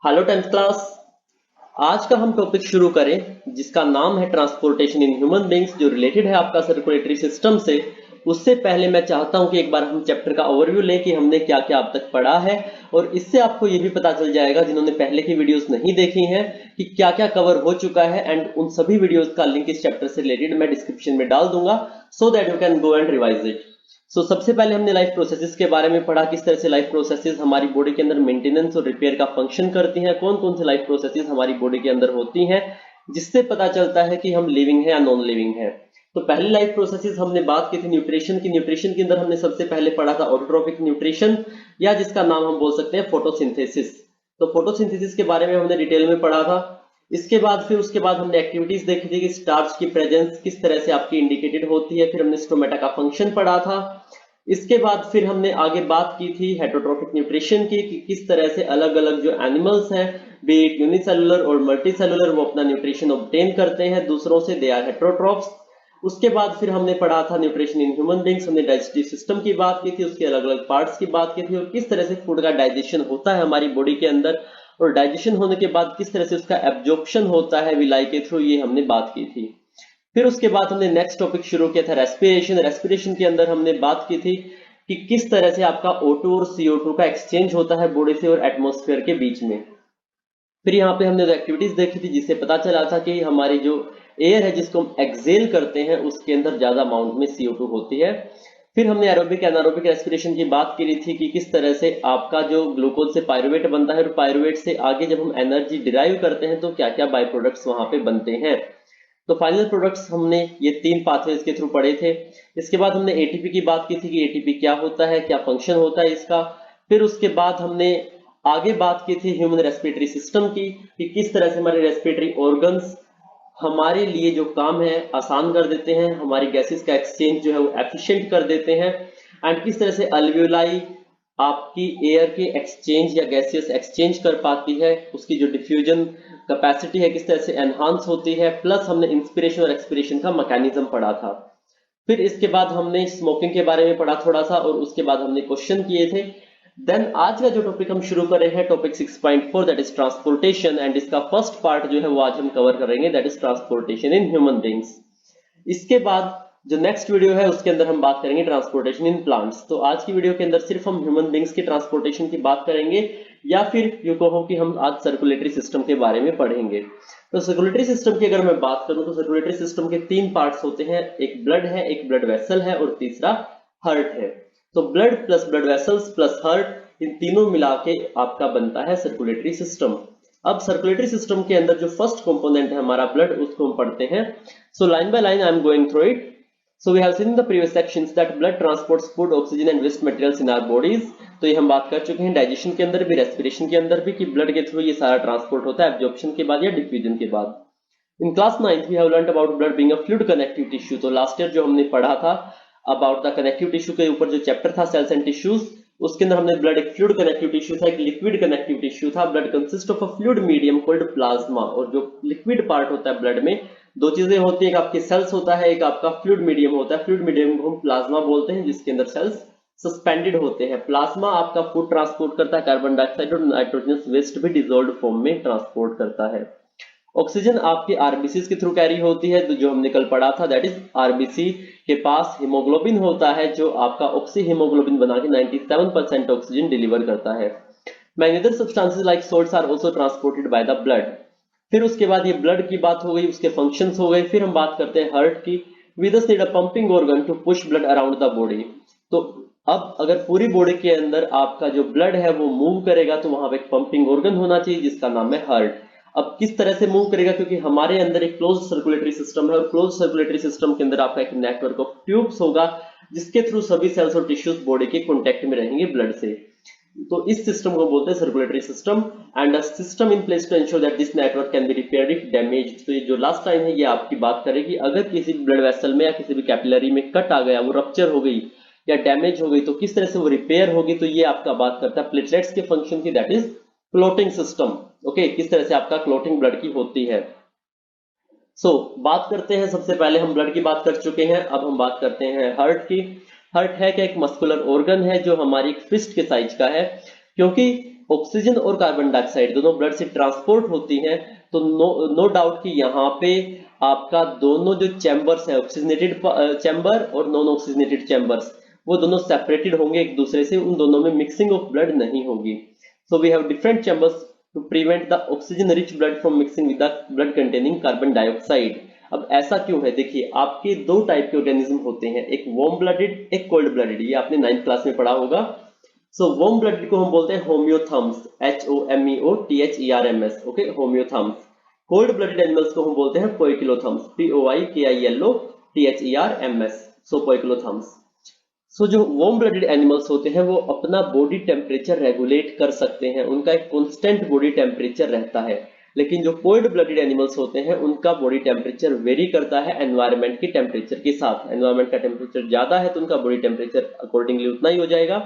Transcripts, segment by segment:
Hello 10th class. आज का हम टॉपिक शुरू करें जिसका नाम है ट्रांसपोर्टेशन इन ह्यूमन बींग्स, जो रिलेटेड है आपका सर्कुलेटरी सिस्टम से। उससे पहले मैं चाहता हूं कि एक बार हम चैप्टर का ओवरव्यू लें कि हमने क्या क्या अब तक पढ़ा है, और इससे आपको ये भी पता चल जाएगा जिन्होंने पहले की वीडियोस नहीं देखी हैं कि क्या क्या कवर हो चुका है। एंड उन सभी वीडियोस का लिंक इस चैप्टर से रिलेटेड मैं डिस्क्रिप्शन में डाल दूंगा, so that you can go and revise it. सबसे पहले हमने लाइफ प्रोसेसेस के बारे में पढ़ा, किस तरह से लाइफ प्रोसेसेस हमारी बॉडी के अंदर मेंटेनेंस और रिपेयर का फंक्शन करती हैं, कौन कौन से लाइफ प्रोसेसेस हमारी बॉडी के अंदर होती हैं जिससे पता चलता है कि हम लिविंग है या नॉन लिविंग है। तो पहली लाइफ प्रोसेसेस हमने बात की थी न्यूट्रिशन की। न्यूट्रिशन के अंदर हमने सबसे पहले पढ़ा था ऑटोट्रोफिक न्यूट्रिशन, या जिसका नाम हम बोल सकते हैं फोटोसिंथेसिस। तो फोटोसिंथेसिस के बारे में हमने डिटेल में पढ़ा था। उसके बाद हमने एक्टिविटीज देखी थी कि स्टार्च की प्रेजेंस किस तरह से आपकी इंडिकेटेड होती है। फिर हमने स्टोमेटा का फंक्शन पढ़ा था। इसके बाद फिर हमने आगे बात की थी हेटरोट्रोफिक न्यूट्रिशन की, कि किस तरह से अलग अलग जो एनिमल्स हैं, बी इट यूनिसेलुलर और मल्टीसेलुलर, वो अपना न्यूट्रिशन ऑब्टेन करते हैं दूसरों से, दे आर हेटरोट्रॉफ्स। उसके बाद फिर हमने पढ़ा था न्यूट्रिशन इन ह्यूमन बींग्स। हमने डाइजेस्टिव सिस्टम की बात की थी, उसके अलग अलग पार्ट्स की बात की थी, और किस तरह से फूड का डाइजेशन होता है हमारी बॉडी के अंदर, और डाइजेशन होने के बाद किस तरह से उसका एब्जॉर्प्शन होता है विलाई के थ्रू, ये हमने बात की थी। फिर उसके बाद हमने नेक्स्ट टॉपिक शुरू किया था रेस्पिरेशन। रेस्पिरेशन के अंदर हमने बात की थी कि किस तरह से आपका O2 और CO2 का एक्सचेंज होता है बॉडी से और एटमॉस्फेयर के बीच में। फिर यहाँ पे हमने एक्टिविटीज देखी थी जिससे पता चला था कि हमारी जो एयर है जिसको हम एक्सेल करते हैं उसके अंदर ज्यादा अमाउंट में CO2 होती है। फिर हमने एरोबिक एनारोबिक रेस्पिरेशन की बात की थी कि किस तरह से आपका जो ग्लूकोज से पायरुवेट बनता है, और पायरुवेट से आगे जब हम एनर्जी डिराइव करते हैं तो क्या क्या बाई प्रोडक्ट्स वहां पे बनते हैं। तो फाइनल प्रोडक्ट्स हमने ये 3 पाथवेज के थ्रू पढ़े थे। इसके बाद हमने एटीपी की बात की थी कि एटीपी क्या होता है, क्या फंक्शन होता है इसका। फिर उसके बाद हमने आगे बात की थी ह्यूमन रेस्पिरेटरी सिस्टम की, कि किस तरह से हमारे रेस्पिरेटरी ऑर्गन्स हमारे लिए जो काम है आसान कर देते हैं, हमारी गैसेस का एक्सचेंज जो है वो एफिशिएंट कर देते हैं, एंड किस तरह से अल्वियोलाई आपकी एयर के एक्सचेंज या गैसियस एक्सचेंज कर पाती है, उसकी जो डिफ्यूजन कैपेसिटी है किस तरह से एनहांस होती है। प्लस हमने इंस्पिरेशन और एक्सपिरेशन का मैकेनिज्म पढ़ा था। फिर इसके बाद हमने स्मोकिंग के बारे में पढ़ा थोड़ा सा, और उसके बाद हमने क्वेश्चन किए थे। देन आज का जो टॉपिक हम शुरू कर रहे हैं topic 6.4, that is transportation, and इसका फर्स्ट पार्ट जो है वो आज हम कवर करेंगे, that is transportation in human beings. इसके बाद जो नेक्स्ट वीडियो है उसके अंदर हम बात करेंगे ट्रांसपोर्टेशन इन प्लांट्स। तो आज की वीडियो के अंदर सिर्फ हम ह्यूमन बींग्स की ट्रांसपोर्टेशन की बात करेंगे, या फिर यूं कहो कि हम आज सर्कुलेटरी सिस्टम के बारे में पढ़ेंगे। तो सर्कुलेटरी सिस्टम की अगर मैं बात करूं तो सर्कुलेटरी सिस्टम के 3 पार्ट्स होते हैं, एक ब्लड है, एक ब्लड वेसल है, और तीसरा हार्ट है। तो blood plus blood vessels plus heart, इन तीनों मिला के आपका बनता है सर्कुलेटरी सिस्टम। अब सर्कुलेटरी सिस्टम के अंदर जो फर्स्ट कंपोनेंट है हमारा ब्लड, उसको हम पढ़ते हैं। So line by line I am going through it. So we have seen in the previous sections that blood transports food, oxygen and waste materials in our bodies. तो ये हम बात कर चुके हैं डाइजेशन के अंदर भी, रेस्पिरेशन के अंदर भी, कि ब्लड के थ्रू ये सारा ट्रांसपोर्ट होता है एब्जॉर्प्शन के बाद या डिफ्यूजन के बाद। In class 9th we have learnt about blood being a fluid connective tissue। तो लास्ट ईयर जो हमने पढ़ा था अबाउट द कनेक्टिव टिश्यू के ऊपर जो चैप्टर था सेल्स एंड टिश्यूज, उसके अंदर हमने ब्लड एक फ्लूइड कनेक्टिव टिश्यू था, एक लिक्विड कनेक्टिव टिश्यू था। Blood consist of a fluid medium called plasma, और जो लिक्विड पार्ट होता है ब्लड में दो चीजें होती है, एक आपके सेल्स होता है, एक आपका फ्लूइड मीडियम होता है। फ्लूइड मीडियम को हम प्लाज्मा बोलते हैं, जिसके अंदर सेल्स सस्पेंडेड होते हैं। प्लाज्मा आपका फूड ट्रांसपोर्ट करता है, कार्बन डाइऑक्साइड और नाइट्रोजनस वेस्ट भी डिसॉल्व्ड फॉर्म में ट्रांसपोर्ट करता है। ऑक्सीजन आपके आरबीसी के थ्रू कैरी होती है, तो जो हमने कल पढ़ा था दैट इज आरबीसी के पास हीमोग्लोबिन होता है, जो आपका ऑक्सी हीमोग्लोबिन बना के 97% ऑक्सीजन डिलीवर करता है। Many other substances like salts are also transported by the blood. फिर उसके बाद ये ब्लड की बात हो गई, उसके फंक्शंस हो गए। फिर हम बात करते हैं हार्ट की। We thus need a pumping organ to push blood around the body. तो अब अगर पूरी बॉडी के अंदर आपका जो ब्लड है वो मूव करेगा, तो वहां पे एक पंपिंग ऑर्गन होना चाहिए जिसका नाम है हार्ट। अब किस तरह से मूव करेगा, क्योंकि हमारे अंदर एक क्लोज सर्कुलेटरी सिस्टम है, और क्लोज सर्कुलेटरी सिस्टम के अंदर आपका एक नेटवर्क ऑफ ट्यूब्स होगा जिसके थ्रू सभी सेल्स और टिश्यूज बॉडी के कॉन्टेक्ट में रहेंगे ब्लड से। तो इस सिस्टम को बोलते हैं circulatory system, and a system in place to ensure that this network can be repaired if damaged. तो ये जो लास्ट टाइम है ये आपकी बात करेगी, अगर किसी ब्लड वेसल में या किसी भी कैपिलरी में कट आ गया, वो रप्चर हो गई या डैमेज हो गई, तो किस तरह से वो रिपेयर होगी। तो ये आपका बात करता है प्लेटलेट्स के फंक्शन की, that is clotting system. Okay, किस तरह से आपका क्लोटिंग ब्लड की होती है। बात करते हैं, सबसे पहले हम ब्लड की बात कर चुके हैं, अब हम बात करते हैं हार्ट की। हार्ट है क्या, एक मस्कुलर ऑर्गन है जो हमारी फिस्ट के साइज का है। क्योंकि ऑक्सीजन और कार्बन डाइऑक्साइड दोनों ब्लड से ट्रांसपोर्ट होती हैं, तो नो डाउट कि यहाँ पे आपका दोनों जो चैम्बर्स हैं, ऑक्सीजनेटेड चैम्बर और नॉन ऑक्सीजनेटेड चैम्बर्स, वो दोनों सेपरेटेड होंगे एक दूसरे से, उन दोनों में मिक्सिंग ऑफ ब्लड नहीं होगी। So we have different chambers to prevent the oxygen rich blood from mixing with the blood containing carbon dioxide. अब ऐसा क्यों है? देखिए, आपके दो टाइप के ऑर्गेनिज्म होते हैं, एक वार्म ब्लडेड, एक कोल्ड ब्लडेड। ये आपने 9th क्लास में पढ़ा होगा। सो वार्म ब्लडेड को हम बोलते हैं homeotherms, HOMEOTHERMS, okay, homeotherms. Cold blooded animals को हम बोलते हैं पोइकिलोथर्म्स, POIKILOTHERMS, सो पोइकिलोथर्म्स। सो जो वार्म ब्लडेड एनिमल्स होते हैं वो अपना बॉडी टेम्परेचर रेगुलेट कर सकते हैं, उनका एक कांस्टेंट बॉडी टेम्परेचर रहता है। लेकिन जो कोल्ड ब्लडेड एनिमल्स होते हैं उनका बॉडी टेम्परेचर वेरी करता है एनवायरनमेंट के टेम्परेचर के साथ। एनवायरनमेंट का टेम्परेचर ज्यादा है तो उनका बॉडी टेम्परेचर अकॉर्डिंगली उतना ही हो जाएगा,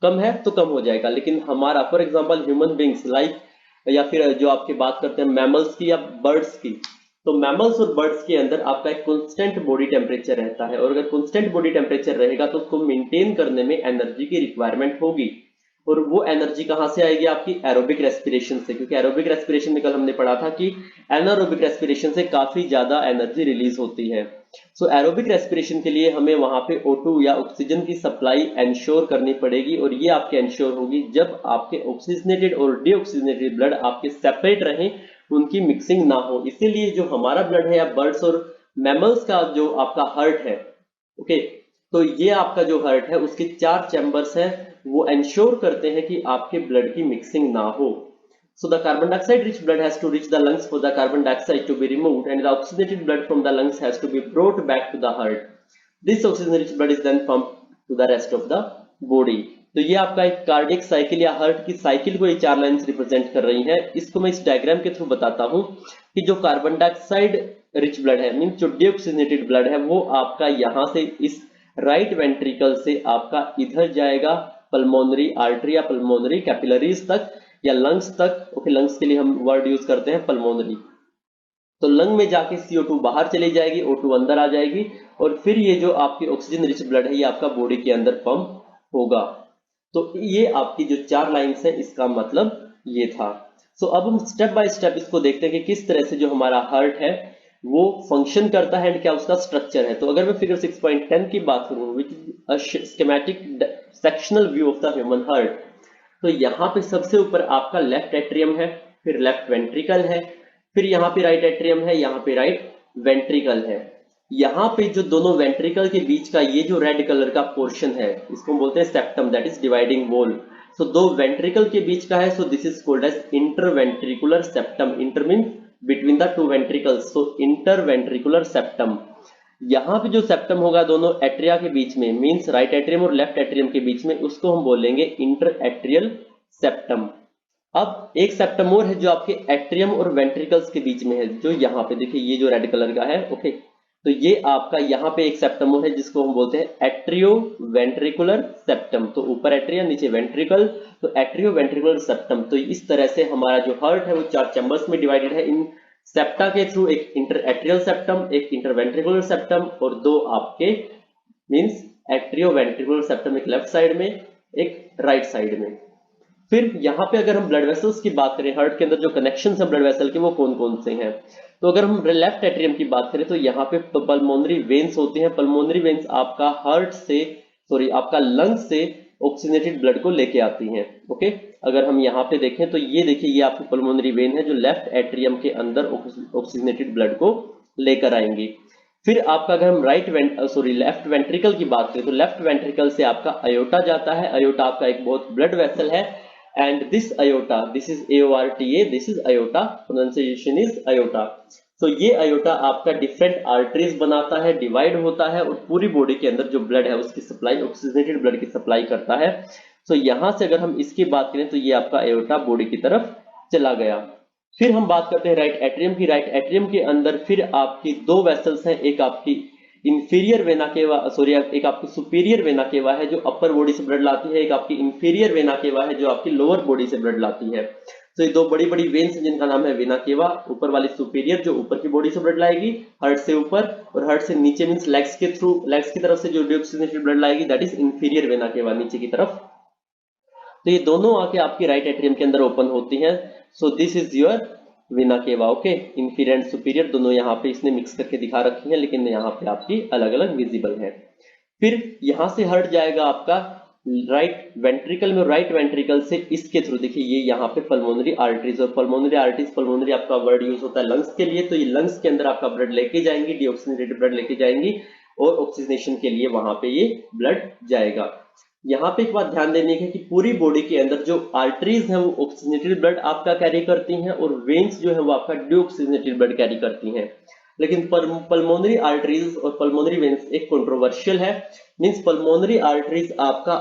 कम है तो कम हो जाएगा। लेकिन हमारा for example human beings like, या फिर जो आपकी बात करते हैं मैमल्स की या बर्ड्स की, तो मैमल्स और बर्ड्स के अंदर आपका एक कांस्टेंट बॉडी टेम्परेचर रहता है, और अगर कांस्टेंट बॉडी टेम्परेचर रहेगा तो उसको मेंटेन करने में एनर्जी की रिक्वायरमेंट होगी। और वो एनर्जी कहां से आएगी? आपकी एरोबिक रेस्पिरेशन से, क्योंकि एरोबिक रेस्पिरेशन में कल हमने पढ़ा था कि एनारोबिक रेस्पिरेशन से काफी ज्यादा एनर्जी रिलीज होती है। सो एरोबिक रेस्पिरेशन के लिए हमें वहां पे O2 या ऑक्सीजन की सप्लाई एंश्योर करनी पड़ेगी, और ये आपके एंश्योर होगी जब आपके ऑक्सीजनेटेड और डीऑक्सीजनेटेड ब्लड आपके सेपरेट रहें, उनकी मिक्सिंग ना हो। इसीलिए जो हमारा ब्लड है या बर्ड्स और मैमल्स का जो आपका हार्ट है, ओके, तो ये आपका जो हार्ट है उसके 4 चैम्बर्स हैं, वो एंश्योर करते हैं कि आपके ब्लड की मिक्सिंग ना हो। So the carbon dioxide rich blood has to reach the lungs for the carbon dioxide to be removed, and the oxygenated blood from the lungs has to be brought back to the heart. This oxygen rich blood is then pumped to the rest of the body. तो ये आपका एक cardiac cycle या heart की cycle को ये 4 lines represent कर रही हैं। इसको मैं इस डायग्राम के थ्रू बताता हूं कि जो कार्बन डाइऑक्साइड रिच ब्लड है, मीन जो डीऑक्सीजनेटेड ब्लड है, वो आपका यहां से इस राइट वेंट्रिकल से आपका इधर जाएगा पल्मोनरी आर्टरी या पल्मोनरी कैपिलरीज तक या लंग्स तक। ओके, लंग्स के लिए हम वर्ड यूज करते हैं पल्मोनरी। तो लंग में जाके CO2 बाहर चली जाएगी, O2 अंदर आ जाएगी, और फिर ये जो आपकी ऑक्सीजन रिच ब्लड है ये आपका बॉडी के अंदर पंप होगा। तो ये आपकी जो 4 लाइंस है इसका मतलब ये था। सो अब हम स्टेप बाय स्टेप इसको देखते हैं कि किस तरह से जो हमारा हार्ट है वो फंक्शन करता है एंड क्या उसका स्ट्रक्चर है। तो अगर मैं फिगर 6.10 की बात करूं, which is a schematic sectional view of the human heart, तो यहाँ पे सबसे ऊपर आपका लेफ्ट एट्रियम है, फिर लेफ्ट वेंट्रिकल है, फिर यहाँ पे राइट एट्रियम है, यहाँ पे राइट वेंट्रिकल है। यहाँ पे जो दोनों वेंट्रिकल के बीच का ये जो रेड कलर का पोर्शन है इसको हम बोलते हैं septum, that is dividing wall. So दो वेंट्रिकल के बीच का है, so this is called as interventricular septum. Inter means between the 2 ventricles, so interventricular septum. यहाँ पे जो सेप्टम होगा दोनों एट्रिया के बीच में, मींस राइट एट्रियम और लेफ्ट एट्रियम के बीच में, उसको हम बोलेंगे इंटर एट्रियल सेप्टम। अब एक सेप्टम और है जो आपके एट्रियम और वेंट्रिकल्स के बीच में है, जो यहाँ पे देखिए ये जो रेड कलर का है, ओके, तो ये आपका यहाँ पे एक सेप्टम और है जिसको हम बोलते हैं एट्रियो वेंट्रिकुलर सेप्टम। तो ऊपर एट्रिया नीचे वेंट्रिकल, तो एट्रियो वेंट्रिकुलर सेप्टम। तो इस तरह से हमारा जो हार्ट है वो 4 चैम्बर्स में डिवाइडेड है इन सेप्टा के थ्रू, एक इंटर एट्रियल सेप्टम, एक इंटरवेंट्रिकुलर सेप्टम, और 2 आपके मींस एट्रियो वेंट्रिकुलर सेप्टम, एक लेफ्ट साइड में एक राइट साइड में। फिर यहाँ पे अगर हम ब्लड वेसल्स की बात करें, हार्ट के अंदर जो कनेक्शन है ब्लड वेसल के वो कौन कौन से हैं, तो अगर हम लेफ्ट एट्रियम की बात करें तो यहाँ पे पल्मोनरी वेन्स होते हैं। पल्मोनरी वेन्स आपका हार्ट से, सॉरी आपका लंग से ऑक्सीजनेटेड ब्लड को लेके आती हैं। ओके, अगर हम यहाँ पे देखें तो ये देखिए ये आपकी पल्मोनरी वेन है जो लेफ्ट एट्रियम के अंदर ऑक्सीजनेटेड ब्लड को लेकर आएंगी। फिर आपका अगर हम लेफ्ट वेंट्रिकल की बात करें तो लेफ्ट वेंट्रिकल से आपका अयोटा जाता है। अयोटा आपका एक बहुत ब्लड वेसल है, and this aorta, this is AORTA, this is aorta, pronunciation is aorta. So ये aorta आपका डिफरेंट आर्टरीज बनाता है, डिवाइड होता है, और पूरी बॉडी के अंदर जो ब्लड है उसकी सप्लाई, ऑक्सीजनेटेड ब्लड की सप्लाई करता है। सो यहाँ से अगर हम इसकी बात करें तो ये आपका aorta बॉडी की तरफ चला गया। फिर हम बात करते हैं राइट एट्रियम की। राइट एट्रियम के अंदर फिर आपकी 2 वेसल्स हैं, एक आपकी इंफीरियर वेना केवा, सॉरी एक आपकी सुपीरियर वेना केवा है जो अपर बॉडी से ब्लड लाती है, एक आपकी इंफीरियर वेना केवा है जो आपकी लोअर बॉडी से ब्लड लाती है। तो ये 2 बड़ी बड़ी वेन्स हैं जिनका नाम है वेना केवा। ऊपर वाली सुपीरियर जो ऊपर की बॉडी से ब्लड लाएगी हार्ट से ऊपर, और हार्ट से नीचे मींस लेग्स के थ्रू, लेग्स की तरफ से जो डीऑक्सीजनेटेड ब्लड लाएगी that is inferior vena cava, नीचे की तरफ। तो ये दोनों आके आपकी राइट एट्रियम के अंदर ओपन होती हैं। सो this is your vena cava. Okay, inferior and superior दोनों यहाँ पे इसने मिक्स करके दिखा रखी हैं, लेकिन यहाँ पे आपकी अलग अलग विजिबल है। फिर यहाँ से हट जाएगा आपका राइट वेंट्रिकल में, राइट वेंट्रिकल से इसके थ्रू देखिए ये यहाँ पे पल्मोनरी आर्टरीज, और पल्मोनरी आर्टरीज, पल्मोनरी आपका वर्ड यूज होता है लंग्स के लिए, तो ये लंग्स के अंदर आपका ब्लड लेके जाएंगी, डीऑक्सीजनेटेड ब्लड लेके जाएंगी और ऑक्सीजनेशन के लिए वहां पे ये ब्लड जाएगा। यहाँ पे एक बात ध्यान देने की है कि पूरी बॉडी के अंदर जो आर्टरीज हैं वो ऑक्सीजनेटेड ब्लड आपका कैरी करती हैं और वेन्स जो है वो आपका डीऑक्सीजनेटेड ब्लड कैरी करती हैं। लेकिन पल्मोनरी आर्टरीज और पल्मोनरी वेन्स एक कंट्रोवर्शियल है। मींस पल्मोनरी आर्टरीज आपका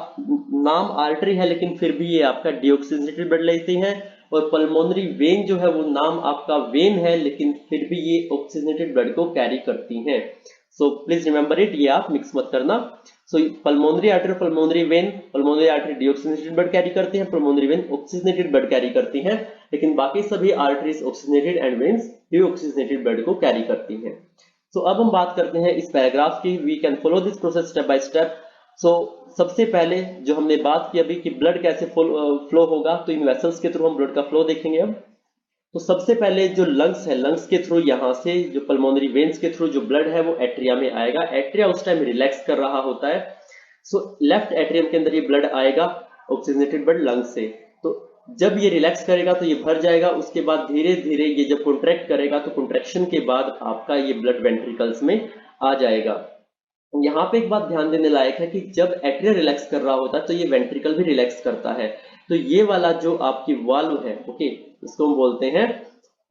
नाम आर्टरी है लेकिन फिर भी ये आपका डीऑक्सीजनेटेड ब्लड लेती हैं, और पल्मोनरी वेन जो है वो नाम आपका वेन है लेकिन फिर भी ये ऑक्सीजनेटेड ब्लड को कैरी करती हैं। सो प्लीज रिमेंबर इट, ये आप मिक्स मत करना। So pulmonary artery, pulmonary artery deoxygenated blood carry करती हैं, pulmonary vein oxygenated blood carry करती हैं, लेकिन बाकी सभी arteries oxygenated and veins deoxygenated blood को कैरी करती हैं। सो अब हम बात करते हैं इस पैराग्राफ की। We can follow this process step by step. So सबसे पहले जो हमने बात की अभी कि ब्लड कैसे फ्लो होगा, तो इन वेसल्स के थ्रू हम ब्लड का फ्लो देखेंगे अब। तो सबसे पहले जो लंग्स है, लंग्स के थ्रू यहाँ से जो पल्मोनरी वेन्स के थ्रू जो ब्लड है वो एट्रिया में आएगा। एट्रिया उस टाइम रिलैक्स कर रहा होता है। सो लेफ्ट एट्रियम के अंदर ये ब्लड आएगा ऑक्सीजनेटेड ब्लड लंग्स से। तो जब ये रिलैक्स करेगा तो ये भर जाएगा, उसके बाद धीरे धीरे ये जब कॉन्ट्रैक्ट करेगा तो कॉन्ट्रैक्शन के बाद आपका ये ब्लड वेंट्रिकल्स में आ जाएगा। यहाँ पे एक बात ध्यान देने लायक है कि जब एट्रिया रिलैक्स कर रहा होता है तो ये वेंट्रिकल भी रिलैक्स करता है। तो ये वाला जो आपकी वाल्व है, ओके, इसको हम बोलते हैं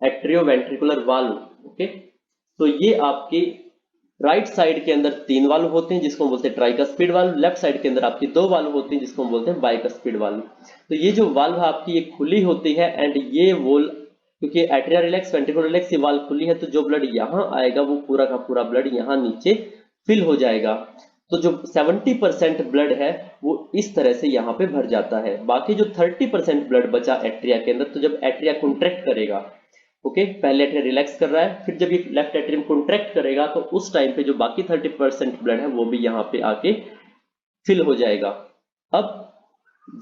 एट्रियोवेंट्रिकुलर वाल्व। ओके, तो ये आपकी राइट साइड के अंदर 3 वाल्व होते हैं जिसको हम बोलते हैं ट्राइकस्पिड वाल्व, लेफ्ट साइड के अंदर आपकी 2 वाल्व होती हैं जिसको हम बोलते हैं बाइकस्पिड वाल्व। तो ये जो वाल्व है आपकी ये खुली होती है एंड ये वोल, क्योंकि एट्रिया रिलैक्स वेंट्रिकुलर रिलैक्स ये वाल्व खुली है तो जो ब्लड यहाँ आएगा वो पूरा का पूरा ब्लड यहाँ नीचे फिल हो जाएगा। तो जो 70% ब्लड है वो इस तरह से यहाँ पे भर जाता है। बाकी जो 30% ब्लड बचा एट्रिया के अंदर, तो जब एट्रिया कॉन्ट्रैक्ट करेगा, ओके, पहले एट्रिया रिलैक्स कर रहा है, फिर जब ये लेफ्ट एट्रियम कॉन्ट्रैक्ट करेगा तो उस टाइम पे जो बाकी 30% ब्लड है वो भी यहाँ पे आके फिल हो जाएगा। अब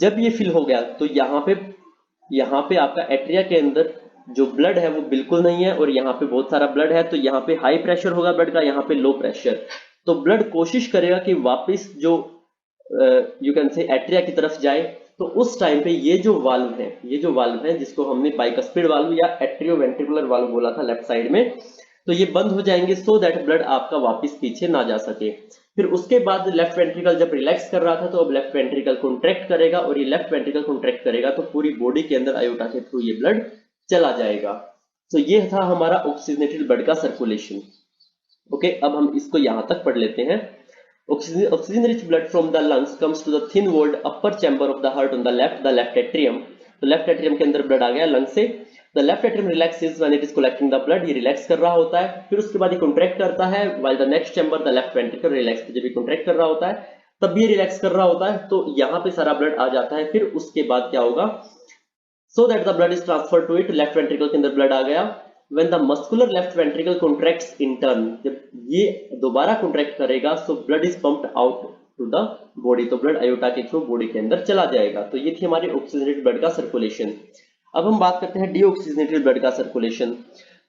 जब ये फिल हो गया तो यहाँ पे आपका एट्रिया के अंदर जो ब्लड है वो बिल्कुल नहीं है और यहाँ पे बहुत सारा ब्लड है। तो यहाँ पे हाई प्रेशर होगा ब्लड का, यहाँ पे लो प्रेशर। तो ब्लड कोशिश करेगा कि वापस जो यू कैन से एट्रिया की तरफ जाए। तो उस टाइम पे ये जो वाल्व है जिसको हमने बाइकस्पिड वाल्व या एट्रियोवेंट्रिकुलर वाल्व बोला था लेफ्ट साइड में, तो ये बंद हो जाएंगे सो दैट ब्लड आपका वापस पीछे ना जा सके। फिर उसके बाद लेफ्ट वेंट्रिकल जब रिलैक्स कर रहा था तो अब लेफ्ट वेंट्रिकल कॉन्ट्रैक्ट करेगा, और ये लेफ्ट वेंट्रिकल कॉन्ट्रैक्ट करेगा तो पूरी बॉडी के अंदर आयोटा के थ्रू ये ब्लड चला जाएगा। तो ये था हमारा ऑक्सीजनेटेड ब्लड का सर्कुलेशन। ओके, अब हम इसको यहां तक पढ़ लेते हैं। Oxygen rich blood from the lungs comes to the thin walled upper chamber of the heart on the left atrium। तो लेफ्ट एट्रियम के अंदर ब्लड आ गया लंग से। The left atrium relaxes when it is collecting the blood। ये relax कर रहा होता है, फिर उसके बाद ये कॉन्ट्रैक्ट करता है। while the next chamber the left ventricle relax। जब ये कॉन्ट्रैक्ट कर रहा होता है तब भी ये रिलैक्स कर रहा होता है, तो यहाँ पे सारा ब्लड आ जाता है। फिर उसके बाद क्या होगा, so that the blood is transferred to it। Left ventricle के अंदर ब्लड आ गया। When the muscular left ventricle contracts in turn, जब ये दोबारा कॉन्ट्रैक्ट करेगा so blood is pumped out to the body। तो ब्लड आयोटा के थ्रू बॉडी के अंदर चला जाएगा। तो ये थी हमारी ऑक्सीजनेटेड ब्लड का सर्कुलेशन। अब हम बात करते हैं डीऑक्सीजनेटेड ब्लड का सर्कुलेशन।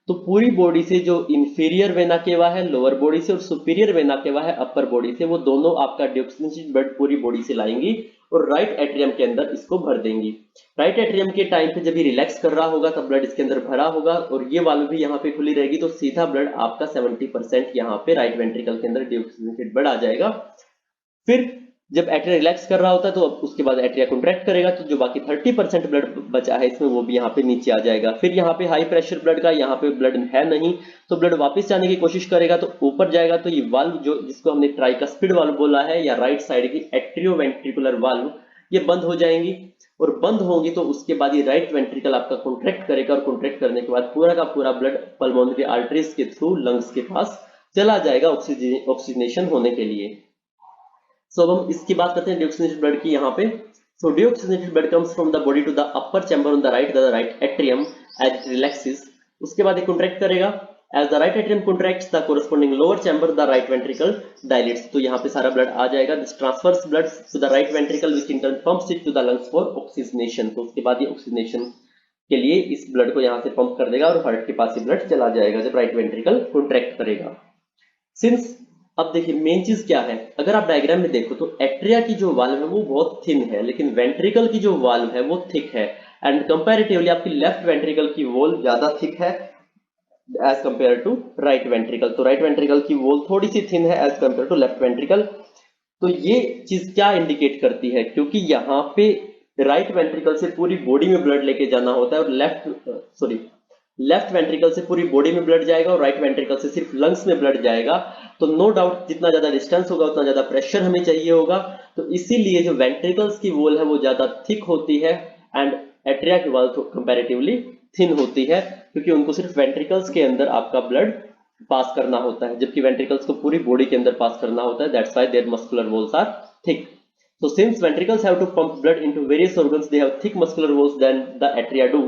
तो पूरी बॉडी से जो इंफीरियर वेना केवा है लोअर बॉडी से और सुपीरियर वेना केवा है अपर बॉडी से, वो दोनों आपका डीऑक्सीजनेटेड ब्लड पूरी बॉडी से लाएंगी और राइट एट्रियम के अंदर इसको भर देंगी। राइट एट्रियम के टाइम पे जब ये रिलैक्स कर रहा होगा तब ब्लड इसके अंदर भरा होगा और ये वाल्व भी यहाँ पे खुली रहेगी, तो सीधा ब्लड आपका 70% यहाँ पे राइट वेंट्रिकल के अंदर डीऑक्सीजनेटेड ब्लड आ जाएगा। फिर जब एट्रिया रिलैक्स कर रहा होता है तो अब उसके बाद एट्रिया कॉन्ट्रैक्ट करेगा तो जो बाकी 30% ब्लड बचा है इसमें वो भी यहाँ पे नीचे आ जाएगा। फिर यहाँ पे हाई प्रेशर ब्लड का, यहाँ पे ब्लड है नहीं तो ब्लड वापस जाने की कोशिश करेगा तो ऊपर जाएगा। तो ये वाल्व जो जिसको हमने ट्राइकस्पिड वाल्व बोला है या राइट साइड की एट्रियोवेंट्रिकुलर वाल्व, ये बंद हो जाएंगी और बंद होंगी तो उसके बाद ये राइट वेंट्रिकल आपका कॉन्ट्रैक्ट करेगा और कॉन्ट्रैक्ट करने के बाद पूरा का पूरा ब्लड पल्मोनरी आर्टरीज के थ्रू लंग्स के पास चला जाएगा ऑक्सीजनेशन होने के लिए। सो अब हम इसकी बात करते हैं डीऑक्सीजनेटेड ब्लड की यहाँ पे। So deoxygenated blood comes from the body to the upper chamber on the right atrium as it relaxes. उसके बाद ये कॉन्ट्रैक्ट करेगा As the right atrium contracts, the corresponding lower chamber, the right ventricle dilates. तो यहाँ पे सारा blood आ जाएगा. This transfers blood to the right ventricle, which in turn pumps it to the lungs for oxygenation. तो उसके बाद ये oxygenation के लिए इस ब्लड को यहाँ से पंप कर देगा और हार्ट के पास ही ब्लड चला जाएगा जब राइट वेंट्रिकल कॉन्ट्रैक्ट करेगा. सिंस अब देखिए मेन चीज क्या है, अगर आप डायग्राम में देखो तो एट्रिया की जो वाल्व है वो बहुत थिन है, लेकिन वेंट्रिकल की जो वाल्व है वो थिक है. एंड कंपैरेटिवली आपकी लेफ्ट वेंट्रिकल की वॉल ज्यादा थिक है as compare to right ventricle. तो राइट वेंट्रिकल की वॉल थोड़ी सी थिन है as compare to left ventricle. तो ये चीज क्या इंडिकेट करती है, क्योंकि यहाँ पे राइट वेंट्रिकल से पूरी बॉडी में ब्लड लेके जाना होता है और लेफ्ट वेंट्रिकल से पूरी बॉडी में ब्लड जाएगा और राइट वेंट्रिकल से सिर्फ लंग्स में ब्लड जाएगा. तो नो डाउट जितना ज्यादा डिस्टेंस होगा उतना ज्यादा प्रेशर हमें चाहिए होगा. तो इसीलिए जो वेंट्रिकल्स की वॉल है वो ज्यादा थिक होती है एंड एट्रिया की वॉल कंपैरेटिवली थिन होती है, क्योंकि उनको सिर्फ वेंट्रिकल्स के अंदर आपका ब्लड पास करना होता है, जबकि वेंट्रिकल्स को पूरी बॉडी के अंदर पास करना होता है. That's why their muscular walls are thick. So since ventricles have to pump blood into various organs, they have thick muscular walls than the atria do.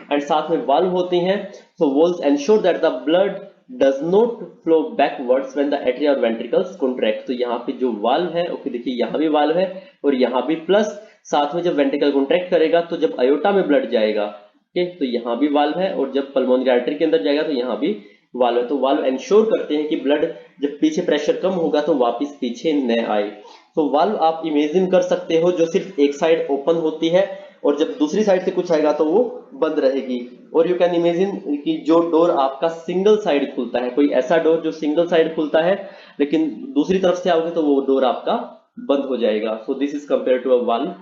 And साथ में valve होती हैं, so walls ensure that the blood does not flow backwards when the atria or ventricles contract. तो यहाँ पे जो valve है, okay देखिए यहाँ भी valve है और यहाँ भी प्लस साथ में जब वेंट्रिकल कॉन्ट्रैक्ट करेगा तो जब अयोटा में ब्लड जाएगा, ओके तो यहाँ भी वाल्व है और जब पल्मोनरी आर्टरी के अंदर जाएगा तो यहाँ भी वाल्व है. तो वाल्व इंश्योर करते हैं कि ब्लड जब पीछे प्रेशर कम होगा तो वापस पीछे न आए. तो वाल्व आप इमेजिन कर सकते हो जो सिर्फ एक साइड ओपन होती है और जब दूसरी साइड से कुछ आएगा तो वो बंद रहेगी. और यू कैन इमेजिन कि जो डोर आपका सिंगल साइड खुलता है, कोई ऐसा डोर जो सिंगल साइड खुलता है लेकिन दूसरी तरफ से आओगे तो वो डोर आपका बंद हो जाएगा. So this is compare to a valve.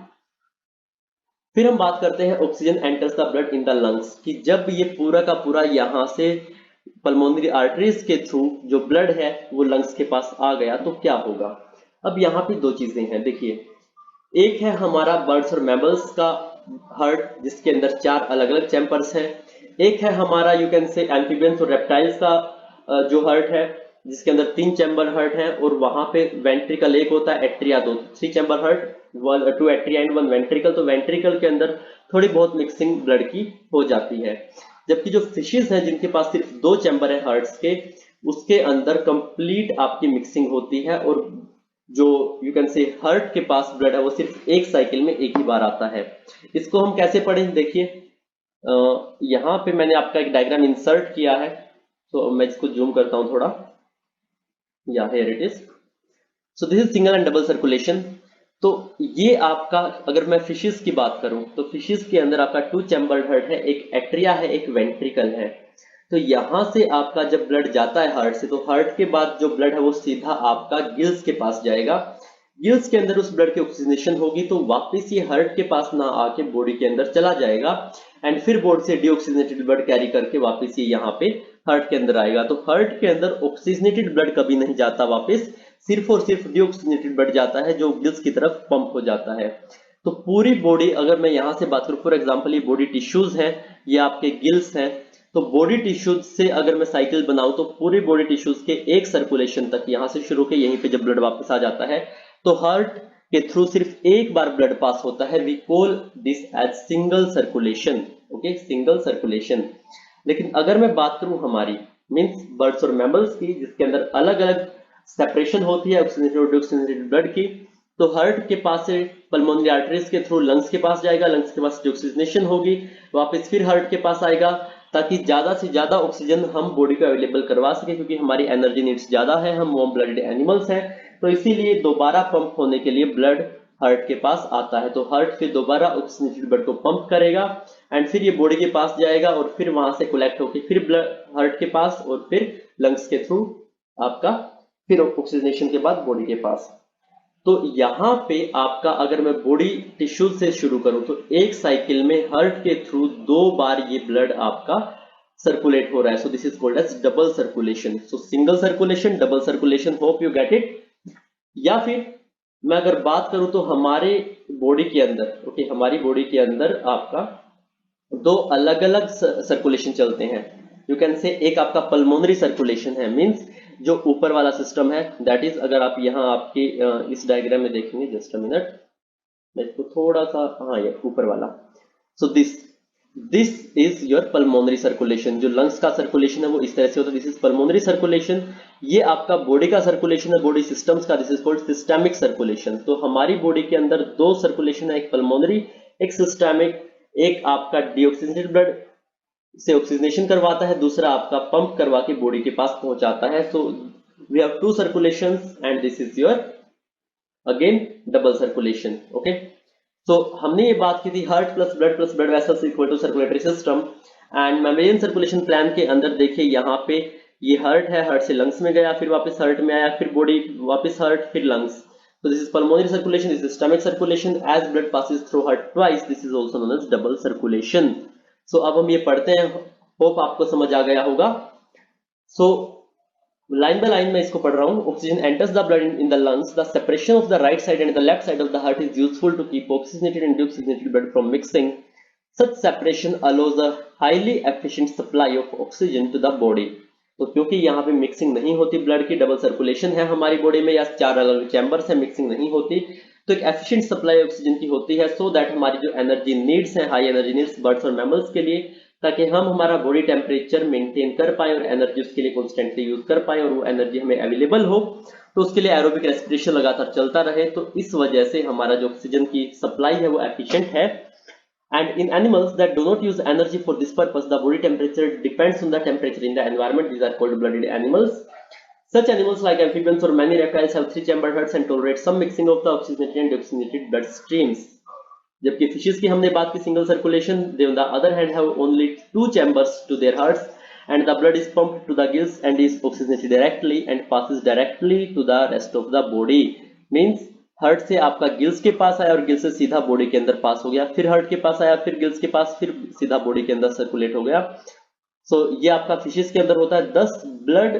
फिर हम बात करते हैं oxygen enters the blood in the lungs, कि जब ये पूरा का पूरा यहाँ से पल्मोनरी आर्टरीज के थ्रू जो ब्लड है वो लंग्स के पास आ गया तो क्या होगा. अब यहाँ पे दो चीजें हैं. देखिए एक है हमारा बर्ड्स और मैमल्स का हार्ट जिसके अंदर 4 अलग अलग चैम्बर्स हैं. एक है हमारा यू कैन से एम्फीबियंस और रेप्टाइल्स का जो हार्ट है जिसके अंदर 3 चैम्बर हार्ट है और वहां पे वेंट्रिकल एक होता है, atria 2, 3 chamber heart, 2 atria and 1 ventricle. तो वेंट्रिकल के अंदर थोड़ी बहुत मिक्सिंग ब्लड की हो जाती है. जबकि जो फिशेस हैं जिनके पास सिर्फ 2 चैम्बर है हार्ट्स के, उसके अंदर कंप्लीट आपकी मिक्सिंग होती है और जो यू कैन से हार्ट के पास ब्लड है वो सिर्फ एक साइकिल में एक ही बार आता है. इसको हम कैसे पढ़ें, देखिए यहाँ पे मैंने आपका एक डायग्राम इंसर्ट किया है. तो मैं इसको जूम करता हूं थोड़ा. या here it is. So this is single and double circulation. तो ये आपका अगर मैं फिशेस की बात करूं तो फिशेस के अंदर आपका 2 चैम्बर्ड हार्ट है, एक एट्रिया है, एक वेंट्रिकल है. तो यहां से आपका जब ब्लड जाता है हार्ट से तो हार्ट के बाद जो ब्लड है वो सीधा आपका गिल्स के पास जाएगा. गिल्स के अंदर उस ब्लड की ऑक्सीजनेशन होगी तो वापस ये हार्ट के पास ना आके बॉडी के अंदर चला जाएगा एंड फिर बॉडी से डीऑक्सीजनेटेड ब्लड कैरी करके वापस ये यहाँ पे हार्ट के अंदर आएगा. तो हार्ट के अंदर ऑक्सीजनेटेड ब्लड कभी नहीं जाता वापस, सिर्फ और सिर्फ डीऑक्सीजनेटेड ब्लड जाता है जो गिल्स की तरफ पंप हो जाता है. तो पूरी बॉडी अगर मैं यहाँ से बात करूं, फॉर एग्जाम्पल ये बॉडी टिश्यूज हैं, ये आपके गिल्स हैं. तो बॉडी टिश्यूज से अगर मैं साइकिल बनाऊं तो पूरी बॉडी टिश्यूज के एक सर्कुलेशन तक यहां से शुरू के यहीं पे जब ब्लड वापस आ जाता है तो हार्ट के थ्रू सिर्फ एक बार ब्लड पास होता है. We call this as single circulation. Okay, single circulation. लेकिन अगर मैं बात करूं हमारी मींस बर्ड्स और मैमल्स की जिसके अंदर अलग अलग सेपरेशन होती है ऑक्सीजनेटेड और डीऑक्सीजनेटेड ब्लड की, तो हार्ट के पास से पल्मोनरी आर्टरीज के थ्रू लंग्स के पास जाएगा, लंग्स के पास डीऑक्सीजनेशन होगी, वापस फिर हार्ट के पास आएगा ताकि ज्यादा से ज्यादा ऑक्सीजन हम बॉडी को अवेलेबल करवा सके, क्योंकि हमारी एनर्जी नीड्स ज्यादा है, हम वार्म ब्लडेड एनिमल्स हैं. तो इसीलिए दोबारा पंप होने के लिए ब्लड हार्ट के पास आता है. तो हार्ट फिर दोबारा ऑक्सीजनेटेड ब्लड को पंप करेगा एंड फिर ये बॉडी के पास जाएगा और फिर वहां से कलेक्ट होकर फिर ब्लड हार्ट के पास और फिर लंग्स के थ्रू आपका फिर ऑक्सीजनेशन के बाद बॉडी के पास. तो यहाँ पे आपका अगर मैं बॉडी टिश्यू से शुरू करूं तो एक साइकिल में हार्ट के थ्रू 2 बार ये ब्लड आपका सर्कुलेट हो रहा है. So this is called as double circulation. So single circulation, double circulation, hope you get it. या फिर मैं अगर बात करूं तो हमारे बॉडी के अंदर, ओके हमारी बॉडी के अंदर आपका 2 अलग अलग सर्कुलेशन चलते हैं. यू कैन से एक आपका पल्मोनरी सर्कुलेशन है, मींस जो ऊपर वाला सिस्टम है, दैट इज अगर आप यहाँ आपके इस डायग्राम में देखेंगे, जस्ट अ मिनट मैं इसको थोड़ा सा, हाँ ये ऊपर वाला. So this this is your pulmonary circulation. जो लंग्स का सर्कुलेशन है वो इस तरह से होता है, दिस इज पल्मोनरी सर्कुलेशन। ये आपका बॉडी का सर्कुलेशन है, बॉडी सिस्टम्स का, this is called systemic circulation. तो हमारी बॉडी के अंदर दो सर्कुलेशन है, एक पल्मोनरी, एक सिस्टेमिक। एक आपका डीऑक्सीजनेटेड ब्लड से ऑक्सीजनेशन करवाता है, दूसरा आपका पंप करवा के बॉडी के पास पहुंचाता है। So we have two circulations and this is your again double circulation. Okay, तो हमने ये बात की थी heart plus blood vessels equal to circulatory system. And membrane circulation plan के अंदर देखिए यहाँ पे ये हार्ट है, हार्ट से लंग्स में गया, फिर वापस हार्ट में आया, फिर बॉडी, वापस हार्ट, फिर लंग्स। तो this is pulmonary circulation, this is systemic circulation. As blood passes through heart twice, this is also known as double circulation. So अब हम ये पढ़ते हैं, होप आपको समझ आ गया होगा। सो लाइन बाय लाइन मैं इसको पढ़ रहा हूँ। Oxygen enters the blood in the lungs, the separation of the right side and the left side of the heart is useful to keep oxygenated and deoxygenated blood from mixing. Such separation allows a highly efficient supply of oxygen to the body. तो क्योंकि यहाँ पे mixing नहीं होती blood की, double circulation है हमारी body में, या चार अलग चैम्बर्स है, मिक्सिंग नहीं होती, तो एक एफिशिएंट सप्लाई ऑक्सीजन की होती है। सो दैट हमारी जो एनर्जी नीड्स हैं, हाई एनर्जी नीड्स बर्ड्स और मैमल्स के लिए, ताकि हम हमारा बॉडी टेम्परेचर मेंटेन कर पाए और एनर्जी उसके लिए कॉन्स्टेंटली यूज कर पाए और वो एनर्जी हमें अवेलेबल हो, तो उसके लिए एरोबिक रेस्पिरेशन लगातार चलता रहे। तो इस वजह से हमारा जो ऑक्सीजन की सप्लाई है वो एफिशिएंट है। And in animals that do not use energy for this purpose, the body temperature depends on the temperature in the environment. These are cold-blooded animals. Such animals like amphibians or many reptiles have three-chambered hearts and tolerate some mixing of the oxygenated and deoxygenated blood streams. जबकि fishes की हमने बात की single circulation, they on the other hand have only two chambers to their hearts and the blood is pumped to the gills and is oxygenated directly and passes directly to the rest of the body. Means heart से आपका gills के पास आया और gills से सीधा body के अंदर पास हो गया, फिर हार्ट के पास आया, फिर गिल्स के पास, फिर सीधा बॉडी के अंदर सर्कुलेट हो गया। सो ये आपका फिशेस के अंदर होता है। दस blood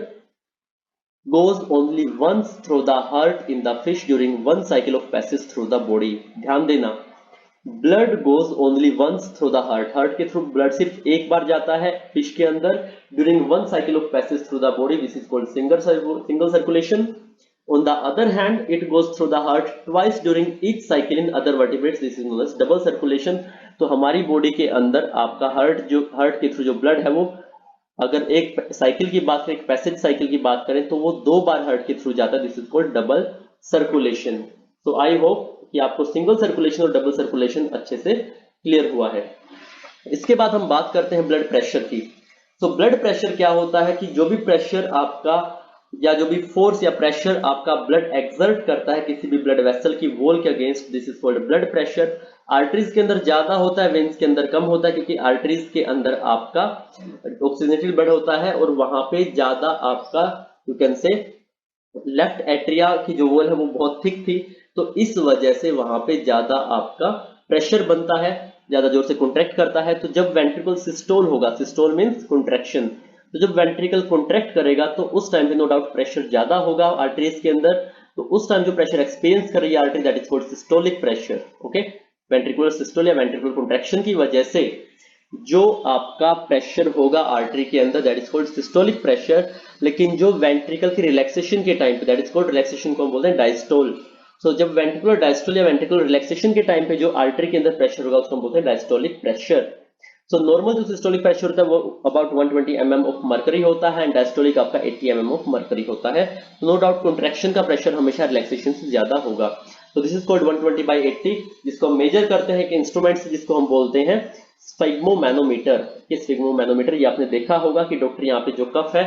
goes only once through the heart in the fish during one cycle of passage through the body. ध्यान देना, blood goes only once through the heart, heart के थ्रू ब्लड सिर्फ एक बार जाता है फिश के अंदर during one cycle of passage through the body, this is called single circulation. On the other hand, it goes through the heart twice during each cycle in other vertebrates. This is known as double circulation. तो हमारी body के अंदर आपका heart के through जो blood है वो, अगर एक साइकिल की बात करें, एक पैसेज साइकिल की बात करें, तो वो दो बार हार्ट के थ्रू जाता है। This is called double circulation. So I hope कि आपको सिंगल सर्कुलेशन और डबल सर्कुलेशन अच्छे से क्लियर हुआ है। इसके बाद हम बात करते हैं ब्लड प्रेशर की। तो ब्लड प्रेशर क्या होता है कि जो भी प्रेशर आपका, या जो भी फोर्स या प्रेशर आपका ब्लड एक्सर्ट करता है किसी भी ब्लड वेसल की वॉल के against, this is called blood pressure. Arteries के अंदर ज्यादा होता है, वेन्स के अंदर कम होता है, क्योंकि आर्टरीज के अंदर आपका ऑक्सीजनेटेड ब्लड होता है और वहां पे ज्यादा आपका, you can say, left atria की जो वॉल है वो बहुत थिक थी, तो इस वजह से वहां पे ज्यादा आपका प्रेशर बनता है, ज्यादा जोर से कॉन्ट्रैक्ट करता है। तो जब वेंट्रिकल सिस्टोल होगा, सिस्टोल मींस कॉन्ट्रैक्शन, तो जब वेंट्रिकल कॉन्ट्रैक्ट करेगा तो उस टाइम पे नो डाउट प्रेशर ज्यादा होगा आर्टरीज के अंदर। तो उस टाइम जो प्रेशर एक्सपीरियंस कर रही है artery, that is called systolic pressure. Okay, ventricular systole या वेंट्रिकुलर कॉन्ट्रैक्शन की वजह से जो आपका प्रेशर होगा आर्टरी के अंदर, that is called systolic pressure. लेकिन जो वेंट्रिकल की रिलैक्सेशन के टाइम पे, दैट इज कॉल्ड रिलैक्सेशन को हम बोलते हैं डायस्टोल। सो जब वेंट्रिकुलर डायस्टोल या वेंट्रिकुलर रिलैक्सेशन के टाइम पे जो आर्टरी के अंदर प्रेशर होगा उसको हम बोलते हैं डायस्टोलिक प्रेशर। सो नॉर्मल जो सिस्टोलिक प्रेशर होता है वो अबाउट 120 mm ऑफ मर्करी होता है एंड डायस्टोलिक आपका 80 mm ऑफ मर्करी होता है। नो डाउट कॉन्ट्रैक्शन का प्रेशर हमेशा रिलैक्सेशन से ज्यादा होगा। तो दिस इज कॉल्ड 120/80, जिसको हम मेजर करते हैं कि इंस्ट्रूमेंट से, जिसको हम बोलते हैं स्फिग्मोमैनोमीटर। ये स्फिग्मोमैनोमीटर, ये आपने देखा होगा कि डॉक्टर यहाँ पे जो कफ है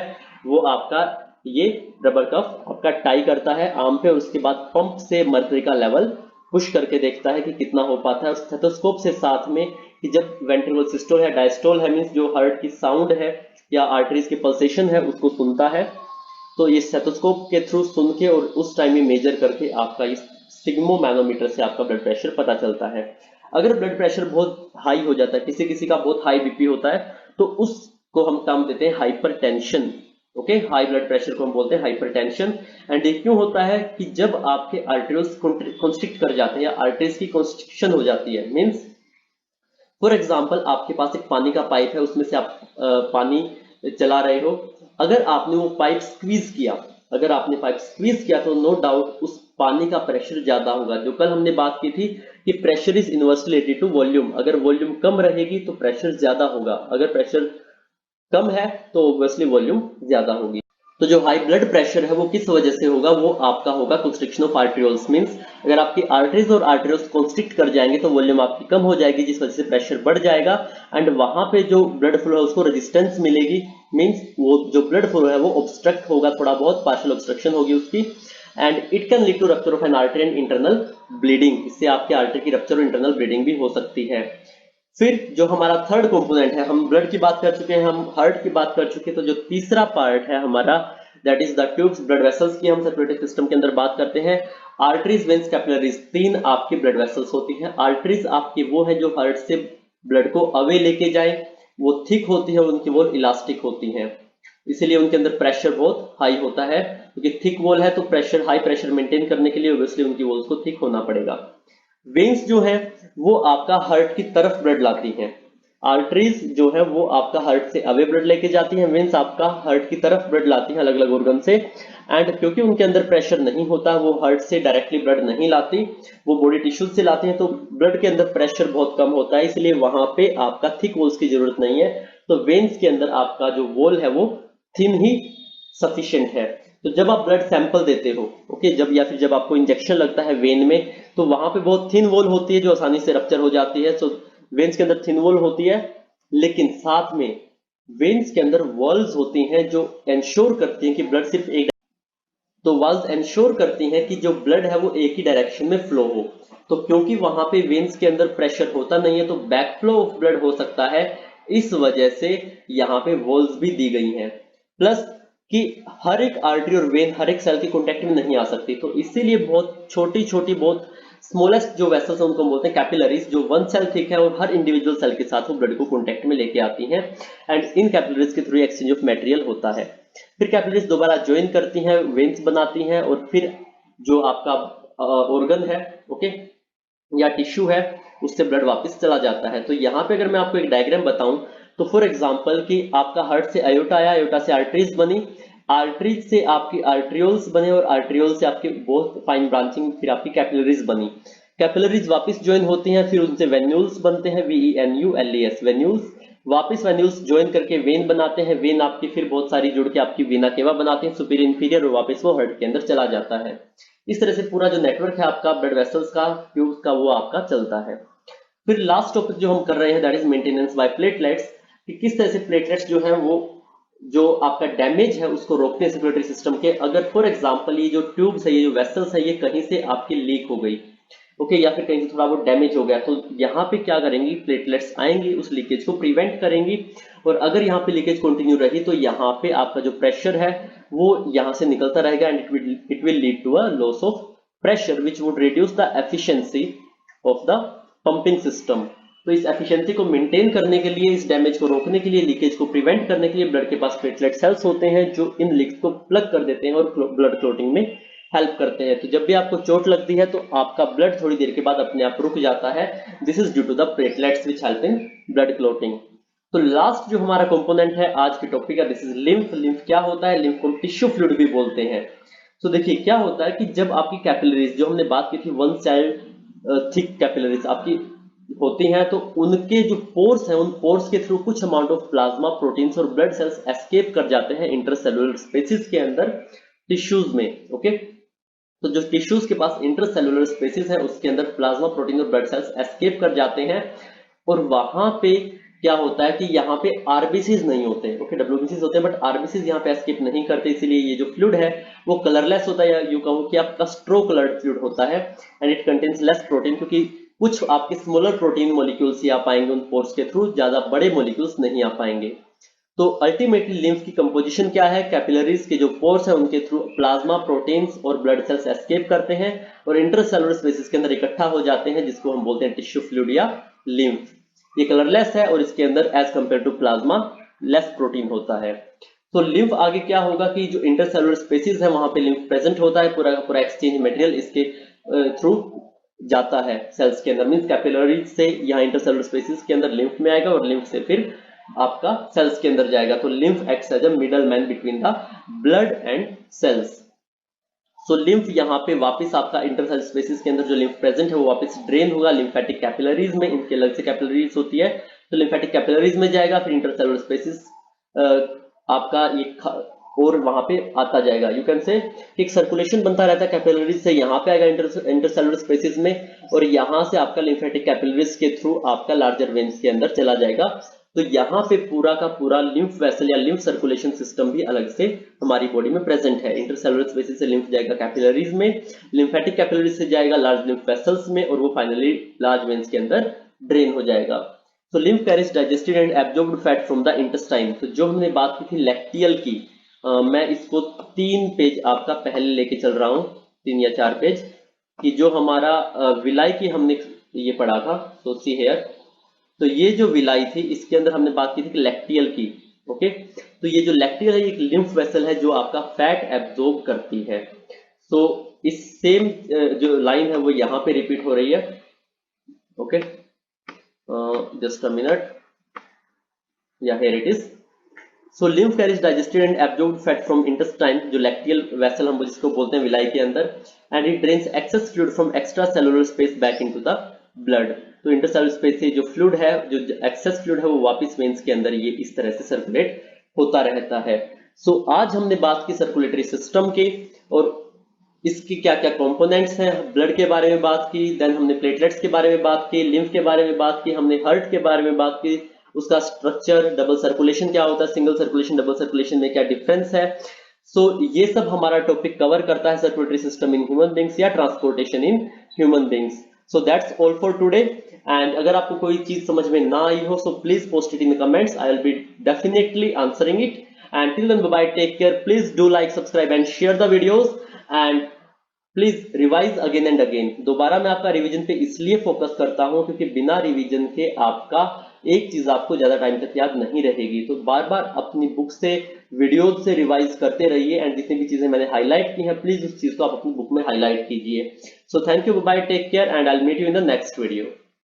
वो आपका, ये रबर कफ आपका टाई करता है आर्म पे और उसके बाद पंप से मर्करी का लेवल पुश करके देखता है कि कितना हो पाता है। स्टेथोस्कोप से साथ में कि जब वेंट्रिकुलर सिस्टोल है, डायस्टोल है, मींस जो हार्ट की साउंड है या आर्टरीज की पल्सेशन है उसको सुनता है। तो ये स्टेथोस्कोप के थ्रू सुन के और उस टाइम में मेजर करके आपका इस स्फिग्मोमैनोमीटर से आपका ब्लड प्रेशर पता चलता है। अगर ब्लड प्रेशर बहुत हाई हो जाता है, किसी किसी का बहुत हाई बीपी होता है, तो उसको हम टर्म देते हैं hypertension. Okay, high blood pressure को हम बोलते हैं हाइपरटेंशन। एंड ये क्यों होता है कि जब आपके आर्टरीज कॉन्स्ट्रिक्ट कर जाते हैं या आर्टरीज की कॉन्स्ट्रिक्शन हो जाती है, मींस फॉर एग्जाम्पल आपके पास एक पानी का पाइप है, उसमें से आप पानी चला रहे हो, अगर आपने वो पाइप स्क्वीज किया, अगर आपने पाइप स्क्वीज किया तो नो डाउट उस पानी का प्रेशर ज्यादा होगा। जो कल हमने बात की थी कि pressure is inversely related to volume. अगर वॉल्यूम कम रहेगी तो प्रेशर ज्यादा होगा, अगर प्रेशर कम है तो ऑब्वियसली वॉल्यूम ज्यादा होगी। तो जो हाई ब्लड प्रेशर है वो किस वजह से होगा, वो आपका होगा कंस्ट्रिक्शन ऑफ आर्टरियोल्स। मींस अगर आपकी आर्टरीज और आर्टरियोल्स कंस्ट्रिक्ट कर जाएंगे तो वॉल्यूम आपकी कम हो जाएगी, जिस वजह से प्रेशर बढ़ जाएगा एंड वहां पे जो ब्लड फ्लो है उसको रेजिस्टेंस मिलेगी। मींस वो जो ब्लड फ्लो है वो ऑब्स्ट्रक्ट होगा, थोड़ा बहुत पार्शियल ऑब्स्ट्रक्शन होगी उसकी, and it can lead to rupture of an artery and internal bleeding. इससे आपके आर्टरी की रप्चर और इंटरनल ब्लीडिंग भी हो सकती है। फिर जो हमारा थर्ड कंपोनेंट है, हम ब्लड की बात कर चुके हैं, हम हार्ट की बात कर चुके हैं, तो जो तीसरा पार्ट है हमारा that is the tubes, blood vessels की हम सर्कुलेटरी सिस्टम के अंदर बात करते हैं। आर्टरीज, वेन्स, कैपिलरीज, तीन आपकी ब्लड वेसल्स होती हैं। आर्टरीज आपकी वो है जो हार्ट से ब्लड को अवे लेके जाए, वो थिक होती है, उनकी वॉल इलास्टिक होती है, इसीलिए उनके अंदर प्रेशर बहुत हाई होता है, क्योंकि थिक वॉल है तो प्रेशर, हाई प्रेशर मेंटेन करने के लिए ऑब्वियसली उनकी वॉल्स को थिक होना पड़ेगा। वेन्स जो है वो आपका हार्ट की तरफ ब्लड लाती हैं, आर्टरीज जो है वो आपका हार्ट से अवे ब्लड लेके जाती हैं, वेन्स आपका हार्ट की तरफ ब्लड लाती हैं अलग अलग ऑर्गन से। एंड क्योंकि उनके अंदर प्रेशर नहीं होता, वो हार्ट से डायरेक्टली ब्लड नहीं लाती, वो बॉडी टिश्यूज से लाती हैं, तो ब्लड के अंदर प्रेशर बहुत कम होता है, इसलिए वहां पे आपका थिक वॉल्स की जरूरत नहीं है। तो वेन्स के अंदर आपका जो वॉल है वो थिन ही सफिशिएंट है। तो जब आप ब्लड सैंपल देते हो, ओके, जब या फिर जब आपको इंजेक्शन लगता है वेन में, तो वहां पे बहुत थिन वॉल होती है जो आसानी से रप्चर हो जाती है। सो वेन्स के अंदर थिन वॉल होती है, लेकिन साथ में वेन्स के अंदर वॉल्स होती हैं जो इंश्योर करती हैं कि ब्लड सिर्फ एक, तो वॉल्स इंश्योर करती हैं कि जो ब्लड है वो एक ही डायरेक्शन में फ्लो हो। तो क्योंकि वहां पे वेन्स के अंदर प्रेशर होता नहीं है तो बैक फ्लो ऑफ ब्लड हो सकता है, इस वजह से यहाँ पे वॉल्स भी दी गई हैं। प्लस कि हर एक आर्टरी और वेन हर एक सेल के कॉन्टेक्ट में नहीं आ सकती, तो इसीलिए बहुत छोटी छोटी, बहुत स्मॉलेस्ट जो वेसल्स हैं उनको बोलते हैं कैपिलरीज, जो वन सेल थिक है और हर इंडिविजुअल सेल के साथ वो ब्लड को कॉन्टेक्ट में लेके आती हैं, एंड इन कैपिलरीज के थ्रू एक्सचेंज ऑफ मटेरियल होता है। फिर कैपिलरीज दोबारा ज्वाइन करती हैं, वेन्स बनाती हैं, और फिर जो आपका ऑर्गन है, ओके, या टिश्यू है, उससे ब्लड वापस चला जाता है। तो यहाँ पे अगर मैं आपको एक डायग्राम बताऊं, तो फॉर एग्जांपल कि आपका हार्ट से आयोटा आया, आयोटा से आर्टरीज बनी, आर्टरीज से आपकी आर्ट्रियोल्स बने, और आर्ट्रियोल से आपकी बहुत फाइन ब्रांचिंग, फिर आपकी कैपिलरीज बनी, कैपिलरीज वापस ज्वाइन होती हैं, फिर उनसे वेन्यूल्स बनते हैं, VENULES, वेन्यूल्स, वापस वेन्यूल्स ज्वाइन करके वेन बनाते हैं, वेन आपकी फिर बहुत सारी जुड़ के आपकी वेना केवा बनाते हैं, सुपीरियर इंफीरियर, और वापस वो हार्ट के अंदर चला जाता है। इस तरह से पूरा जो नेटवर्क है आपका ब्लड वेसल्स का, ट्यूब्स का, वो आपका चलता है। फिर लास्ट टॉपिक जो हम कर रहे हैं that is maintenance by platelets, कि किस तरह से प्लेटलेट्स जो है वो जो आपका डैमेज है उसको रोकते हैं सर्कुलेटरी सिस्टम के। अगर फॉर एग्जांपल ये जो ट्यूब्स है, ये जो वेसल्स है, ये कहीं से आपकी लीक हो गई, ओके, या फिर कहीं से थोड़ा बहुत डैमेज हो गया, तो यहाँ पे क्या करेंगी, प्लेटलेट्स आएंगी, उस लीकेज को प्रिवेंट करेंगी, और अगर यहाँ पे लीकेज कंटिन्यू रही तो यहाँ पे आपका जो प्रेशर है वो यहाँ से निकलता रहेगा, and it will lead to a loss of pressure which would reduce the efficiency of the pumping system. तो इस एफिशिएंसी को मेंटेन करने के लिए, इस डैमेज को रोकने के लिए, लीकेज को प्रिवेंट करने के लिए ब्लड के पास प्लेटलेट सेल्स होते हैं जो इन लीक्स को प्लग कर देते हैं और ब्लड क्लोटिंग में हेल्प करते हैं। तो जब भी आपको चोट लगती है तो आपका ब्लड थोड़ी देर के बाद अपने आप रुक जाता है, this is due to the platelets which help in blood clotting. तो लास्ट जो हमारा कंपोनेंट है आज के टॉपिक का, दिस इज लिम्फ। लिम्फ क्या होता है, लिम्फ को टिश्यू फ्लूइड भी बोलते हैं। तो देखिए क्या होता है कि जब आपकी कैपिलरीज, जो हमने बात की थी वन साइड थिक कैपिलरीज आपकी होती हैं, तो उनके जो पोर्स हैं, उन पोर्स के थ्रू कुछ अमाउंट ऑफ प्लाज्मा, प्रोटीन्स और ब्लड सेल्स एस्केप कर जाते हैं इंटरसेलुलर स्पेसिस के अंदर, टिश्यूज में, ओके। तो जो टिश्यूज के पास इंटरसेलुलर स्पेसिस है उसके अंदर प्लाज्मा, प्रोटीन और ब्लड सेल्स एस्केप कर जाते हैं, और वहां पे क्या होता है कि यहाँ पे आरबीसीज नहीं होते, ओके, डब्ल्यूबीसीज होते हैं, बट आरबीसीज यहाँ पे एस्केप नहीं करते, इसीलिए ये जो फ्लूइड है वो कलरलेस होता है, या यू कहो कि आपका स्ट्रो कलर्ड फ्लूइड होता है, and it contains less protein, क्योंकि कुछ आपके स्मॉलर प्रोटीन मॉलिक्यूल्स ही आ पाएंगे उन पोर्स के थ्रू, ज्यादा बड़े मॉलिक्यूल्स नहीं आ पाएंगे। तो अल्टीमेटली लिम्फ की कंपोजिशन क्या है, कैपिलरीज के जो पोर्स है उनके थ्रू प्लाज्मा, प्रोटीन्स और ब्लड सेल्स एस्केप करते हैं और इंटरसेलुलर स्पेसिस के अंदर इकट्ठा हो जाते हैं, जिसको हम बोलते हैं टिश्यू फ्लूइड या लिम्फ। ये कलरलेस है और इसके अंदर as compare to plasma less protein होता है। तो लिम्फ आगे क्या होगा कि जो इंटरसेलुलर स्पेसिस है वहां पे लिम्फ प्रेजेंट होता है, पूरा का पूरा एक्सचेंज मटेरियल इसके थ्रू जाता है सेल्स के अंदर, मींस कैपिलरीज से यहाँ इंटरसेलुलर स्पेसिस के अंदर लिम्फ में आएगा और लिम्फ से फिर आपका सेल्स के अंदर जाएगा। तो lymph acts as a middle man between the blood and cells. So lymph यहाँ पे वापस आपका इंटरसेल स्पेसिस के अंदर जो लिम्फ प्रेजेंट है वो वापस ड्रेन होगा लिम्फेटिक कैपिलरीज में, इनके अलग से कैपिलरीज होती है, तो लिम्फेटिक कैपिलरीज में जाएगा, फिर इंटरसेलुलर स्पेसिस आपका ये और वहां पे आता जाएगा। यू कैन से एक सर्कुलेशन बनता रहता है कैपिलरीज से, यहाँ पे आएगा इंटरसेलुलर स्पेसिस में, और यहाँ से आपका लिम्फेटिक कैपिलरीज के थ्रू आपका लार्जर वेन्स के अंदर चला जाएगा। तो यहाँ पे पूरा का पूरा लिम्फ वेसल या लिम्फ सर्कुलेशन सिस्टम भी अलग से हमारी बॉडी में प्रेजेंट है। इंटरसेलुलर स्पेसिस से लिम्फ जाएगा कैपिलरीज में, लिम्फेटिक कैपिलरीज से जाएगा लार्ज लिम्फ वेसल्स में, और वो फाइनली लार्ज वेन्स के अंदर ड्रेन हो जाएगा। तो lymph carries digested and absorbed fat from the intestine. तो जो हमने बात की थी लैक्टियल की, मैं इसको 3 पेज आपका पहले लेके चल रहा हूँ, 3 या 4 पेज, कि जो हमारा विलाई की हमने ये पढ़ा था। तो सी हेयर, तो ये जो विलाई थी इसके अंदर हमने बात की थी कि लैक्टियल की। ओके, तो ये जो लैक्टियल है एक लिम्फ वेसल है जो आपका फैट एब्जॉर्ब करती है। तो इस सेम जो लाइन है वो यहाँ पे रिपीट हो रही है। ओके, जस्ट अ मिनट, या here it is. So lymph carries digested and absorbed fat from intestine, जो लैक्टियल वेसल हम जिसको बोलते हैं विलाई के अंदर, and it drains access fluid from extra cellular space back into the blood. तो intercellular space से जो फ्लूइड है, जो एक्सेस फ्लूइड है, वो वापस वेन्स के अंदर ये इस तरह से सर्कुलेट होता रहता है। सो आज हमने बात की सर्कुलेटरी सिस्टम की और इसकी क्या क्या कंपोनेंट्स हैं, ब्लड के बारे में बात की, देन हमने प्लेटलेट्स के बारे में बात की, लिम्फ के बारे में बात की, हमने हार्ट के बारे में बात की, उसका स्ट्रक्चर, डबल सर्कुलेशन क्या होता है, सिंगल सर्कुलेशन डबल सर्कुलेशन में क्या डिफरेंस है। सो ये सब हमारा टॉपिक कवर करता है circulatory system in human beings या transportation in human beings. So that's all for today. And अगर आपको कोई चीज समझ में ना आई हो, so please post it in the comments, I will be definitely answering it. And till then, bye, take care, please do like, subscribe and share the videos, and please revise again and again. दोबारा मैं आपका revision पे इसलिए focus करता हूं क्योंकि बिना revision के आपका एक चीज आपको ज्यादा टाइम तक याद नहीं रहेगी। तो बार बार अपनी बुक से, वीडियोज से रिवाइज करते रहिए, एंड जितनी भी चीजें मैंने हाईलाइट की हैं प्लीज उस चीज को आप अपनी बुक में हाईलाइट कीजिए। So thank you, bye, take care, and I will meet you in the next video.